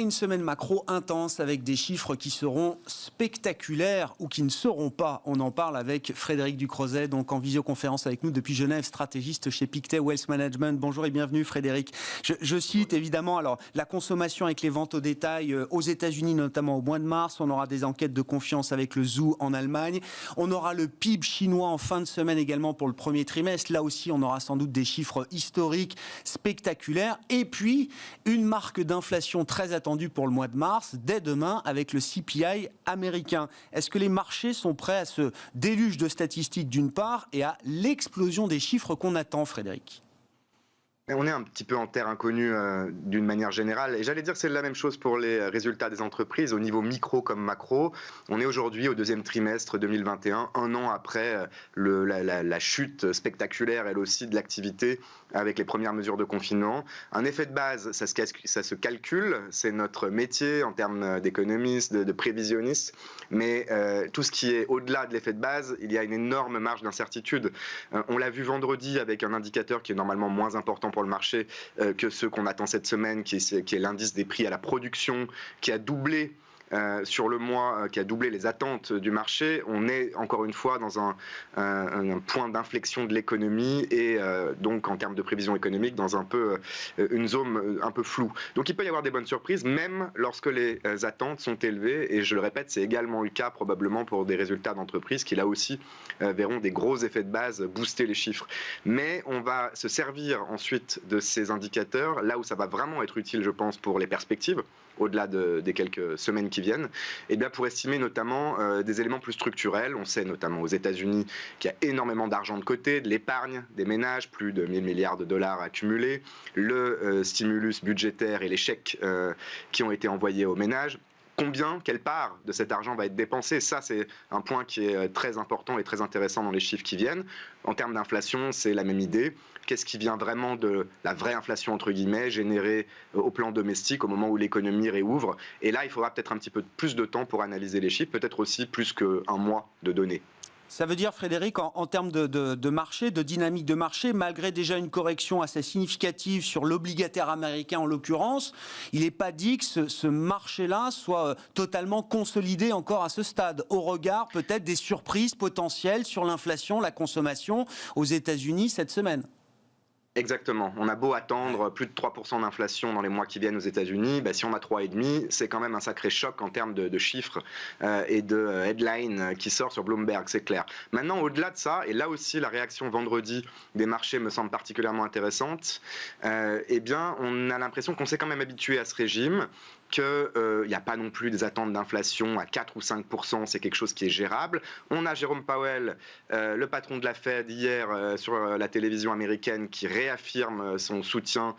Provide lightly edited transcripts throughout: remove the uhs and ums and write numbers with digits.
une semaine macro intense avec des chiffres qui seront spectaculaires ou qui ne seront pas. On en parle avec Frédéric Ducrozet, donc en visioconférence avec nous depuis Genève, stratégiste chez Pictet Wealth Management. Bonjour et bienvenue Frédéric. Je cite évidemment alors la consommation avec les ventes au détail aux États-Unis, notamment au mois de mars. On aura des enquêtes de confiance avec le ZOO en Allemagne. On aura le PIB chinois en fin de semaine également pour le premier trimestre. Là aussi, on aura sans doute des chiffres historiques spectaculaires. Et puis, une marque d'inflation très attendue pour le mois de mars, dès demain, avec le CPI américain. Est-ce que les marchés sont prêts à ce déluge de statistiques d'une part et à l'explosion des chiffres qu'on attend, Frédéric ? On est un petit peu en terre inconnue d'une manière générale. Et j'allais dire que c'est la même chose pour les résultats des entreprises au niveau micro comme macro. On est aujourd'hui au deuxième trimestre 2021, un an après la chute spectaculaire, elle aussi, de l'activité avec les premières mesures de confinement. Un effet de base, ça se calcule. C'est notre métier en termes d'économistes, de prévisionnistes. Mais tout ce qui est au-delà de l'effet de base, il y a une énorme marge d'incertitude. On l'a vu vendredi avec un indicateur qui est normalement moins important pour le marché que ceux qu'on attend cette semaine, qui est l'indice des prix à la production, qui a doublé sur le mois, qui a doublé les attentes du marché. On est encore une fois dans un point d'inflexion de l'économie et donc en termes de prévision économique dans une zone un peu floue. Donc il peut y avoir des bonnes surprises même lorsque les attentes sont élevées, et je le répète, c'est également le cas probablement pour des résultats d'entreprise qui là aussi verront des gros effets de base booster les chiffres. Mais on va se servir ensuite de ces indicateurs là où ça va vraiment être utile, je pense, pour les perspectives au-delà des quelques semaines qui viennent, et bien pour estimer notamment des éléments plus structurels. On sait notamment aux États-Unis qu'il y a énormément d'argent de côté, de l'épargne des ménages, plus de 1000 milliards de dollars accumulés, le stimulus budgétaire et les chèques qui ont été envoyés aux ménages. Quelle part de cet argent va être dépensé? Ça, c'est un point qui est très important et très intéressant dans les chiffres qui viennent. En termes d'inflation, c'est la même idée. Qu'est-ce qui vient vraiment de la vraie inflation, entre guillemets, générée au plan domestique au moment où l'économie réouvre? Et là, il faudra peut-être un petit peu plus de temps pour analyser les chiffres, peut-être aussi plus qu'un mois de données. Ça veut dire, Frédéric, en termes de marché, de dynamique de marché, malgré déjà une correction assez significative sur l'obligataire américain en l'occurrence, il n'est pas dit que ce marché-là soit totalement consolidé encore à ce stade, au regard peut-être des surprises potentielles sur l'inflation, la consommation aux États-Unis cette semaine. Exactement. On a beau attendre plus de 3% d'inflation dans les mois qui viennent aux États-Unis, si on a 3,5%, c'est quand même un sacré choc en termes de chiffres et de headlines qui sort sur Bloomberg, c'est clair. Maintenant, au-delà de ça, et là aussi la réaction vendredi des marchés me semble particulièrement intéressante, on a l'impression qu'on s'est quand même habitué à ce régime, qu'il n'y a pas non plus des attentes d'inflation à 4 ou 5%, c'est quelque chose qui est gérable. On a Jérôme Powell, le patron de la Fed, hier sur la télévision américaine, qui réaffirme son soutien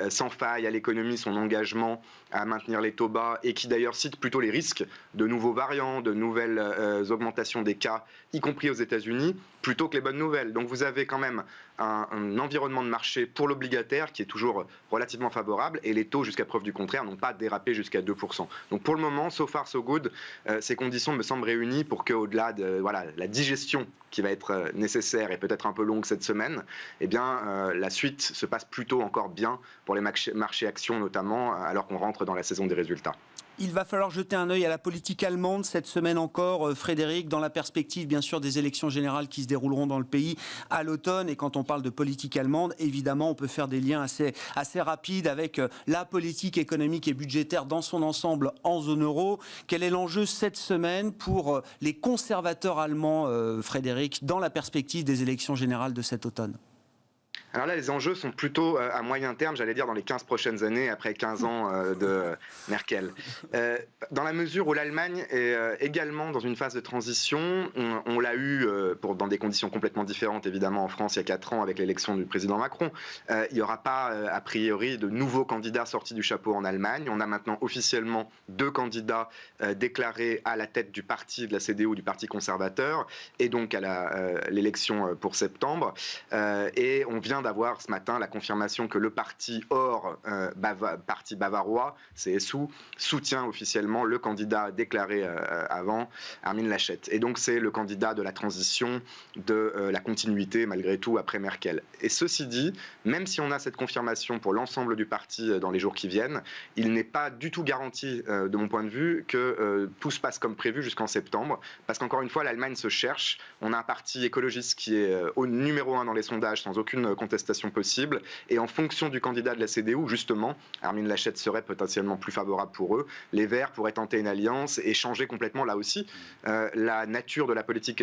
sans faille à l'économie, son engagement à maintenir les taux bas, et qui d'ailleurs cite plutôt les risques de nouveaux variants, de nouvelles augmentations des cas, y compris aux États-Unis, plutôt que les bonnes nouvelles. Donc vous avez quand même un environnement de marché pour l'obligataire qui est toujours relativement favorable, et les taux, jusqu'à preuve du contraire, n'ont pas dérapé jusqu'à 2%. Donc pour le moment, so far so good, ces conditions me semblent réunies pour qu'au-delà de la digestion qui va être nécessaire et peut-être un peu longue cette semaine, la suite se passe plutôt encore bien pour les marchés actions notamment, alors qu'on rentre dans la saison des résultats. Il va falloir jeter un œil à la politique allemande cette semaine encore, Frédéric, dans la perspective bien sûr des élections générales qui se dérouleront dans le pays à l'automne. Et quand on parle de politique allemande, évidemment, on peut faire des liens assez rapides avec la politique économique et budgétaire dans son ensemble en zone euro. Quel est l'enjeu cette semaine pour les conservateurs allemands, Frédéric, dans la perspective des élections générales de cet automne ? Alors là, les enjeux sont plutôt à moyen terme, j'allais dire dans les 15 prochaines années, après 15 ans de Merkel. Dans la mesure où l'Allemagne est également dans une phase de transition, on l'a eu dans des conditions complètement différentes, évidemment, en France il y a 4 ans avec l'élection du président Macron. Il n'y aura pas, a priori, de nouveaux candidats sortis du chapeau en Allemagne. On a maintenant officiellement 2 candidats déclarés à la tête du parti de la CDU, du Parti conservateur, et donc à l'élection pour septembre. Et on vient d'avoir ce matin la confirmation que le parti parti bavarois, CSU, soutient officiellement le candidat déclaré avant, Armin Laschet. Et donc c'est le candidat de la transition, de la continuité malgré tout après Merkel. Et ceci dit, même si on a cette confirmation pour l'ensemble du parti dans les jours qui viennent, il n'est pas du tout garanti, de mon point de vue, que tout se passe comme prévu jusqu'en septembre, parce qu'encore une fois, l'Allemagne se cherche. On a un parti écologiste qui est au numéro 1 dans les sondages, sans aucune contestation possible, et en fonction du candidat de la CDU, justement, Armin Laschet serait potentiellement plus favorable pour eux. Les Verts pourraient tenter une alliance et changer complètement, là aussi, la nature de la politique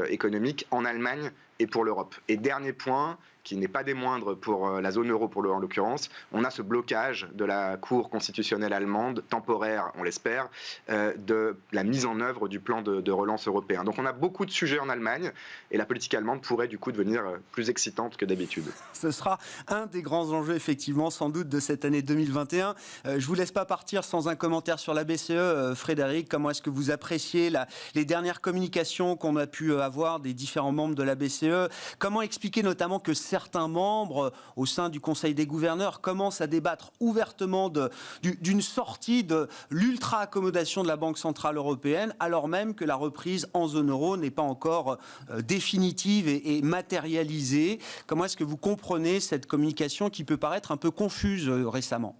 économique en Allemagne et pour l'Europe. Et dernier point, qui n'est pas des moindres pour la zone euro en l'occurrence, on a ce blocage de la Cour constitutionnelle allemande, temporaire on l'espère, de la mise en œuvre du plan de relance européen. Donc on a beaucoup de sujets en Allemagne et la politique allemande pourrait du coup devenir plus excitante que d'habitude. Ce sera un des grands enjeux effectivement sans doute de cette année 2021. Je vous laisse pas partir sans un commentaire sur la BCE. Frédéric, comment est-ce que vous appréciez les dernières communications qu'on a pu avoir des différents membres de la BCE? Comment expliquer notamment que certains membres au sein du Conseil des gouverneurs commencent à débattre ouvertement d'une sortie de l'ultra-accommodation de la Banque Centrale Européenne, alors même que la reprise en zone euro n'est pas encore définitive et matérialisée? Comment est-ce que vous comprenez cette communication qui peut paraître un peu confuse récemment?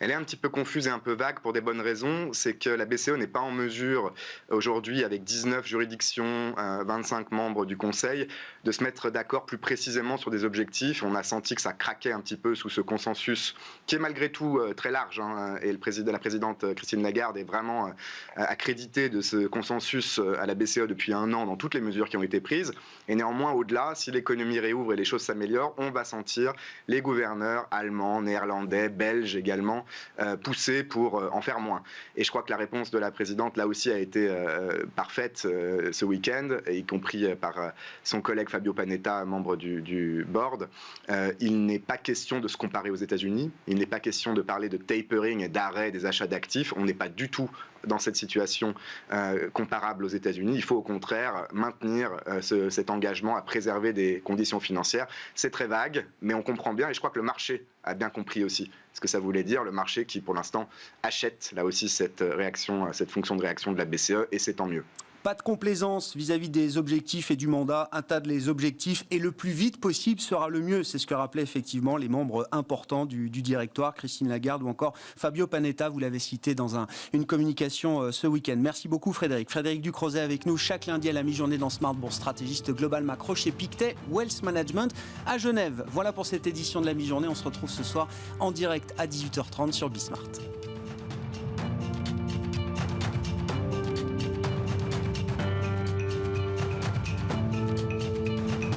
Elle est un petit peu confuse et un peu vague pour des bonnes raisons. C'est que la BCE n'est pas en mesure aujourd'hui, avec 19 juridictions, 25 membres du Conseil, de se mettre d'accord plus précisément sur des objectifs. On a senti que ça craquait un petit peu sous ce consensus qui est malgré tout très large. Et la présidente Christine Lagarde est vraiment accréditée de ce consensus à la BCE depuis un an dans toutes les mesures qui ont été prises. Et néanmoins, au-delà, si l'économie réouvre et les choses s'améliorent, on va sentir les gouverneurs allemands, néerlandais, belges également, pousser pour en faire moins. Et je crois que la réponse de la présidente, là aussi, a été parfaite ce week-end, y compris par son collègue Fabio Panetta, membre du board. Il n'est pas question de se comparer aux États-Unis, il n'est pas question de parler de tapering et d'arrêt des achats d'actifs. On n'est pas du tout dans cette situation comparable aux États-Unis. Il faut au contraire maintenir cet engagement à préserver des conditions financières. C'est très vague, mais on comprend bien, et je crois que le marché a bien compris aussi ce que ça voulait dire, le marché qui pour l'instant achète là aussi cette fonction de réaction de la BCE, et c'est tant mieux. Pas de complaisance vis-à-vis des objectifs et du mandat. Un tas de les objectifs et le plus vite possible sera le mieux. C'est ce que rappelaient effectivement les membres importants du directoire, Christine Lagarde ou encore Fabio Panetta, vous l'avez cité dans une communication ce week-end. Merci beaucoup Frédéric. Frédéric Ducrozet avec nous chaque lundi à la mi-journée dans Smart Bourse, stratégiste global macro chez Pictet Wealth Management à Genève. Voilà pour cette édition de la mi-journée. On se retrouve ce soir en direct à 18h30 sur Bismart.